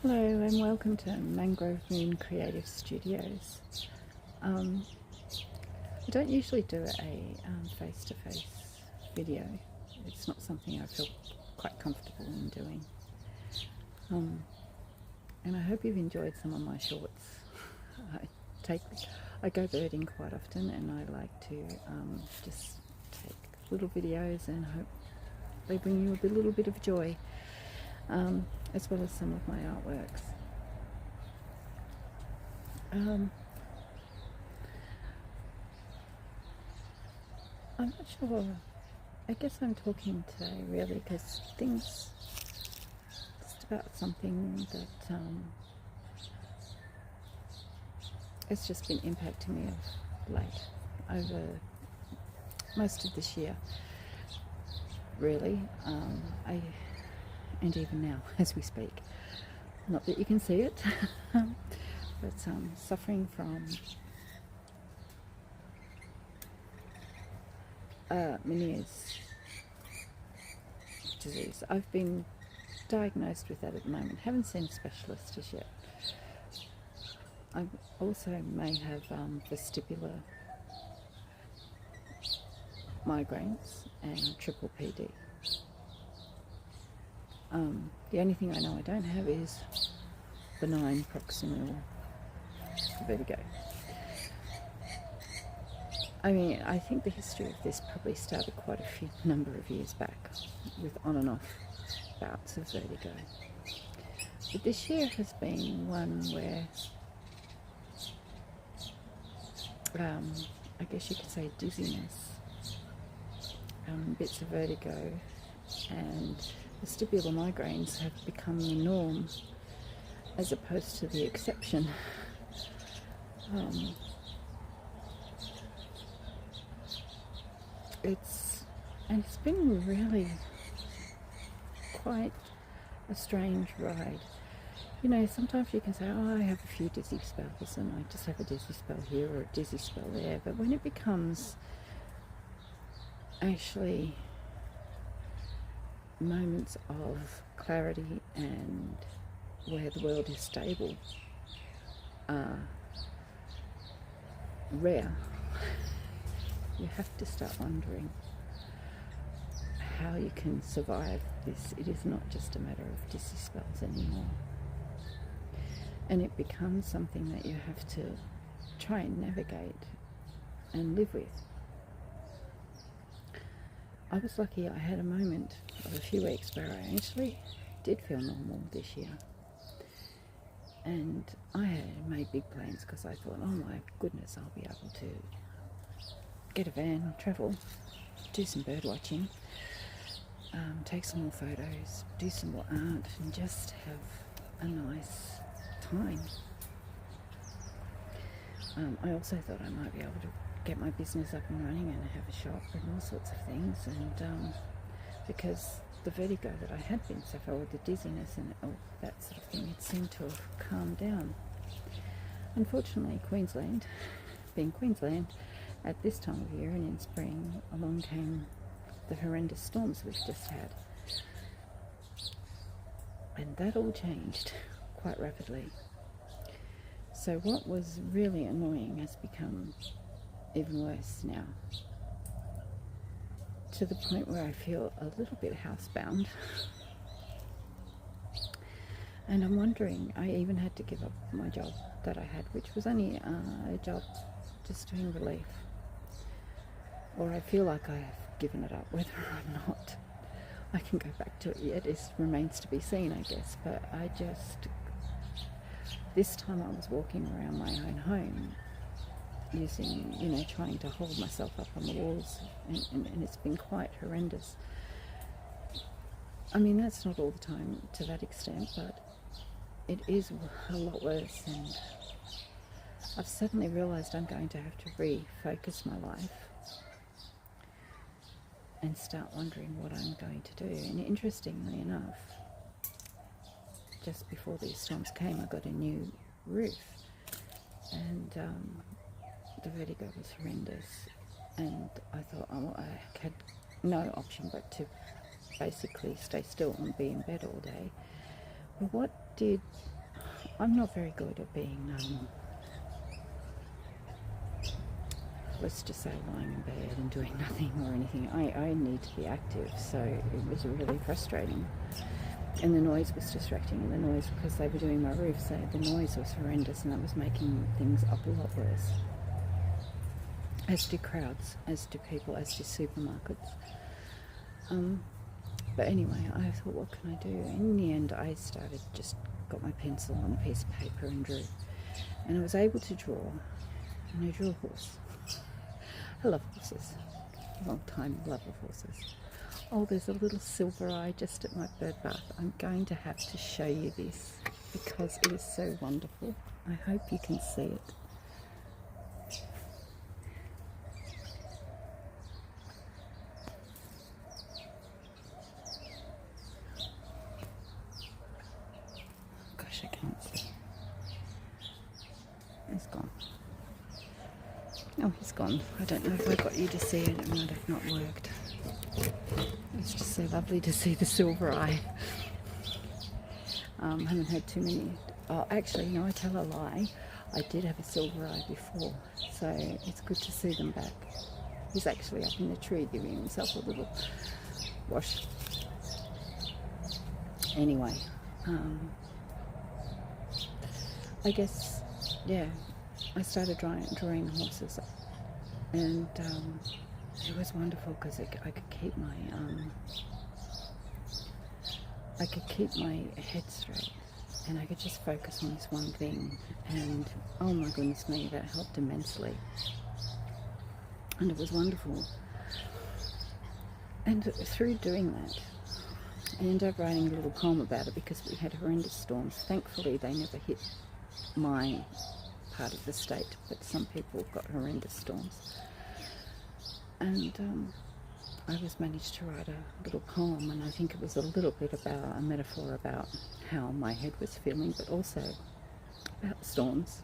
Hello and welcome to Mangrove Moon Creative Studios. I don't usually do a face-to-face video. It's not something I feel quite comfortable in doing. And I hope you've enjoyed some of my shorts. I go birding quite often, and I like to just take little videos and hope they bring you a little bit of joy, as well as some of my artworks. I'm not sure. I guess I'm talking today really because things, just about something that it's just been impacting me of late, over most of this year, really. And even now, as we speak. Not that you can see it, but suffering from Menieres disease. I've been diagnosed with that at the moment. Haven't seen a specialist as yet. I also may have vestibular migraines and triple PD. The only thing I know I don't have is benign proximal vertigo. I mean, I think the history of this probably started quite a number of years back, with on and off bouts of vertigo. But this year has been one where, I guess you could say dizziness, bits of vertigo, and vestibular migraines have become the norm as opposed to the exception. It's been really quite a strange ride. You know, sometimes you can say, oh, I have a few dizzy spells and I just have a dizzy spell here or a dizzy spell there, but when it becomes actually moments of clarity and where the world is stable are rare, you have to start wondering how you can survive this. It is not just a matter of dizzy spells anymore, and it becomes something that you have to try and navigate and live with. I was lucky. I had a moment of a few weeks where I actually did feel normal this year, and I had made big plans because I thought, oh my goodness, I'll be able to get a van, travel, do some bird watching, take some more photos, do some more art, and just have a nice time. I also thought I might be able to get my business up and running and have a shop and all sorts of things, and because the vertigo that I had been suffering, with the dizziness and all that sort of thing, it seemed to have calmed down. Unfortunately, Queensland, being Queensland, at this time of year and in spring, along came the horrendous storms we've just had, and that all changed quite rapidly. So what was really annoying has become even worse now, to the point where I feel a little bit housebound. And I'm wondering, I even had to give up my job that I had, which was only a job just doing relief. Or I feel like I have given it up. Whether or not I can go back to it yet remains to be seen, I guess. But this time I was walking around my own home using, trying to hold myself up on the walls, and it's been quite horrendous. I mean, that's not all the time to that extent, but it is a lot worse, and I've suddenly realised I'm going to have to refocus my life and start wondering what I'm going to do. And interestingly enough, just before these storms came, I got a new roof, and the vertigo was horrendous, and I thought, I had no option but to basically stay still and be in bed all day. But what did. I'm not very good at being, let's just say, lying in bed and doing nothing or anything. I need to be active, so it was really frustrating. And the noise was distracting, and the noise, because they were doing my roof, so the noise was horrendous, and that was making things up a lot worse. As do crowds, as do people, as do supermarkets. But anyway, I thought, what can I do? In the end, I just got my pencil on a piece of paper and drew. And I was able to draw, and I drew a horse. I love horses. Long time love of horses. Oh, there's a little Silvereye just at my bird bath. I'm going to have to show you this because it is so wonderful. I hope you can see it. Gosh, I can't see. He's gone. Oh, he's gone. I don't know if I got you to see it. It might have not worked. It's just so lovely to see the Silvereye. Haven't had too many. Oh, actually, no, I tell a lie. I did have a Silvereye before, so it's good to see them back. He's actually up in the tree giving himself a little wash. Anyway, I guess, yeah, I started drawing horses, and it was wonderful because I could keep my head straight, and I could just focus on this one thing, and oh my goodness me, that helped immensely, and it was wonderful. And through doing that, I ended up writing a little poem about it because we had horrendous storms. Thankfully, they never hit my part of the state, but some people got horrendous storms. And I managed to write a little poem, and I think it was a little bit about a metaphor about how my head was feeling, but also about storms,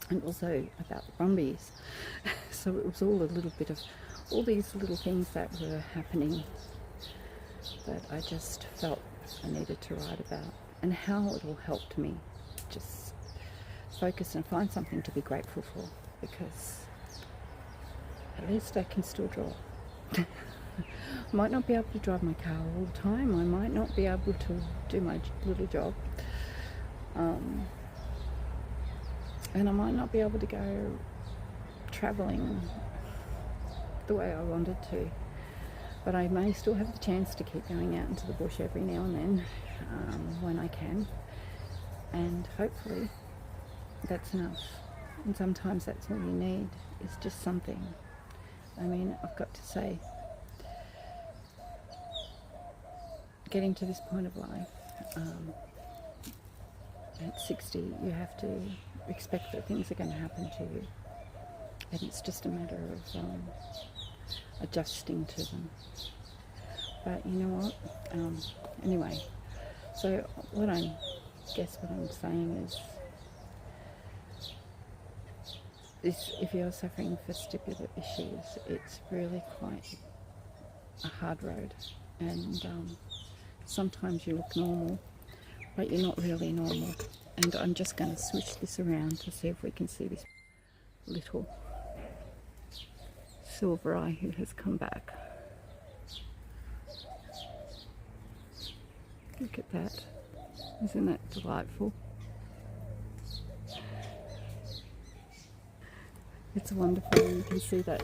and also about the brumbies. So it was all a little bit of all these little things that were happening that I just felt I needed to write about, and how it all helped me just focus and find something to be grateful for, because at least I can still draw. I might not be able to drive my car all the time, I might not be able to do my little job, and I might not be able to go travelling the way I wanted to, but I may still have the chance to keep going out into the bush every now and then when I can, and hopefully that's enough. And sometimes that's all you need, is just something. I mean, I've got to say, getting to this point of life, at 60, you have to expect that things are going to happen to you, and it's just a matter of adjusting to them. But you know what? Anyway, so what I'm saying is if you're suffering vestibular issues, it's really quite a hard road, and sometimes you look normal, but you're not really normal. And I'm just going to switch this around to see if we can see this little Silvereye who has come back. Look at that. Isn't that delightful? It's wonderful. You can see that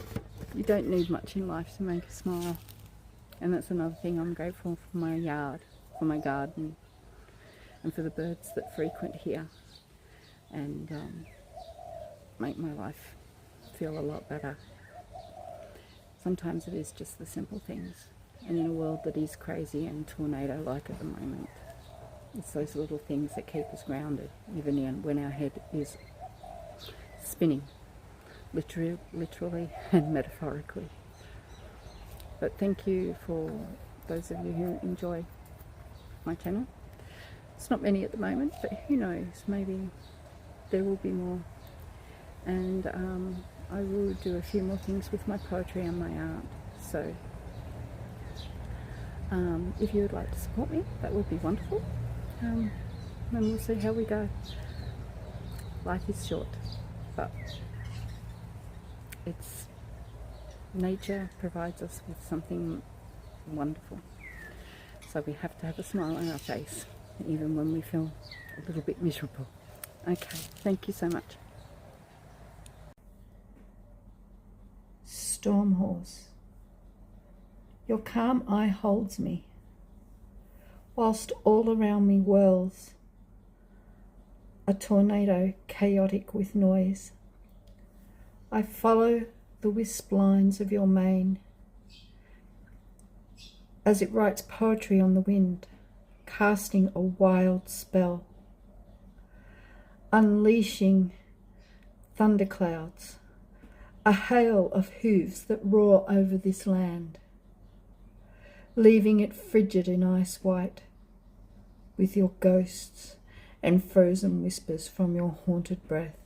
you don't need much in life to make a smile. And that's another thing. I'm grateful for my yard, for my garden, and for the birds that frequent here and make my life feel a lot better. Sometimes it is just the simple things. And in a world that is crazy and tornado-like at the moment, it's those little things that keep us grounded, even when our head is spinning, literally and metaphorically. But thank you for those of you who enjoy my channel. It's not many at the moment, but who knows, maybe there will be more. And I will do a few more things with my poetry and my art. So if you would like to support me, that would be wonderful. And we'll see how we go. Life is short, but it's nature provides us with something wonderful. So we have to have a smile on our face, even when we feel a little bit miserable. Okay, thank you so much. Storm horse, your calm eye holds me, whilst all around me whirls a tornado chaotic with noise. I follow the wisp lines of your mane as it writes poetry on the wind, casting a wild spell, unleashing thunderclouds, a hail of hooves that roar over this land, leaving it frigid and ice white with your ghosts and frozen whispers from your haunted breath.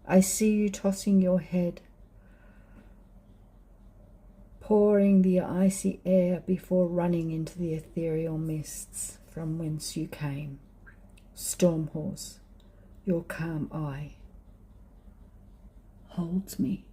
I see you tossing your head, pouring the icy air before running into the ethereal mists from whence you came. Storm horse, your calm eye holds me.